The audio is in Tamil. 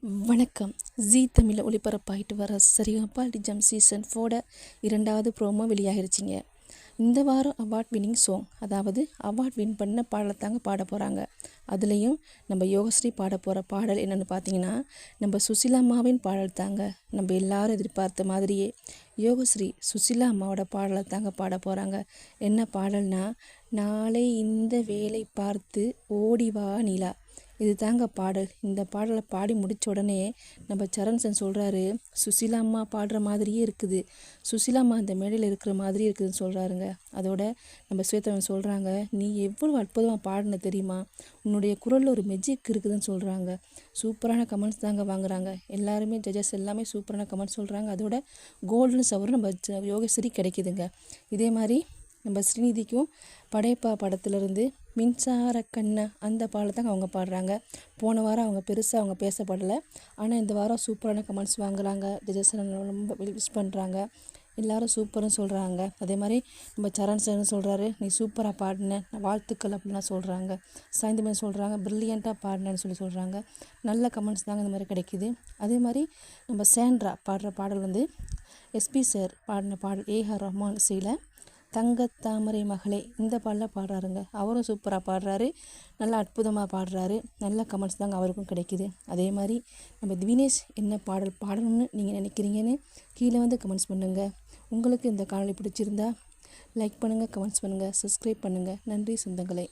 வணக்கம். ஜீ தமிழில் ஒளிபரப்பாயிட்டு வர சரிகமபா டிஜம் சீசன் 4 2வது ப்ரோமோ வெளியாகிருச்சிங்க. இந்த வாரம் அவார்ட் வின்னிங் சாங், அதாவது அவார்ட் வின் பண்ண பாடலத்தாங்க பாட போகிறாங்க. அதுலேயும் நம்ம யோகஸ்ரீ பாட போகிற பாடல் என்னென்னு பார்த்தீங்கன்னா, நம்ம சுசிலா அம்மாவின் பாடல் தாங்க. நம்ம எல்லாரும் எதிர்பார்த்த மாதிரியே யோகஸ்ரீ சுசிலா அம்மாவோட பாடலை தாங்க பாட போகிறாங்க. என்ன பாடல்னா, நாளை இந்த வேலை பார்த்து ஓடிவா நிலா. இது தாங்க பாடல். இந்த பாடலை பாடி முடித்த உடனே நம்ம சரண் சார் சொல்கிறாரு, சுசிலா அம்மா பாடுற மாதிரியே இருக்குது, சுசிலா அம்மா அந்த மேடையில் இருக்கிற மாதிரி இருக்குதுன்னு சொல்கிறாருங்க. அதோட நம்ம ஸ்வேதா சொல்கிறாங்க, நீ எவ்வளோ அற்புதமாக பாடின தெரியுமா, உன்னுடைய குரலில் ஒரு மெஜிக் இருக்குதுன்னு சொல்கிறாங்க. சூப்பரான கமெண்ட்ஸ் தாங்க வாங்குறாங்க. எல்லாருமே ஜட்ஜஸ் எல்லாமே சூப்பரான கமெண்ட்ஸ் சொல்கிறாங்க. அதோட கோல்டன் சவர் நம்ம யோகஸ்ரீ கிடைக்குதுங்க. இதே மாதிரி நம்ம ஸ்ரீநிதிக்கும் படைப்பா படத்துலேருந்து மின்சார கண்ணா அந்த பாடலை அவங்க பாடுறாங்க. போன வாரம் அவங்க பெருசாக அவங்க பேசப்படலை, ஆனால் இந்த வாரம் சூப்பரான கமெண்ட்ஸ் வாங்குறாங்க. ஜட்ஜஸ் ரொம்ப விஷ் பண்ணுறாங்க, எல்லோரும் சூப்பர்னு சொல்கிறாங்க. அதே மாதிரி நம்ம சரண் சார்னு சொல்கிறாரு, நீ சூப்பராக பாடின, வாழ்த்துக்கள் அப்படின்லாம் சொல்கிறாங்க. சாய்ந்தமேன் சொல்கிறாங்க, ப்ரில்லியண்ட்டாக பாடினேன்னு சொல்கிறாங்க. நல்ல கமெண்ட்ஸ் தாங்க இந்த மாதிரி கிடைக்கிது. அதே மாதிரி நம்ம சேண்ட்ரா பாடுற பாடல் வந்து எஸ்பி சார் பாடின பாடல், ஏஆர் ரஹ்மான் இசையில் தங்கத்தாமரை மகளே இந்த பாடலில் பாடுறாருங்க. அவரும் சூப்பராக பாடுறாரு, நல்லா அற்புதமாக பாடுறாரு. நல்ல கமெண்ட்ஸ் தாங்க அவருக்கும் கிடைக்கிது. அதே மாதிரி நம்ம திவினேஷ் என்ன பாடல் பாடணும்னு நீங்கள் நினைக்கிறீங்கன்னு கீழே வந்து கமெண்ட்ஸ் பண்ணுங்கள். உங்களுக்கு இந்த காணொளி பிடிச்சிருந்தா லைக் பண்ணுங்கள், கமெண்ட்ஸ் பண்ணுங்கள், சப்ஸ்கிரைப் பண்ணுங்கள். நன்றி சொந்தங்களே.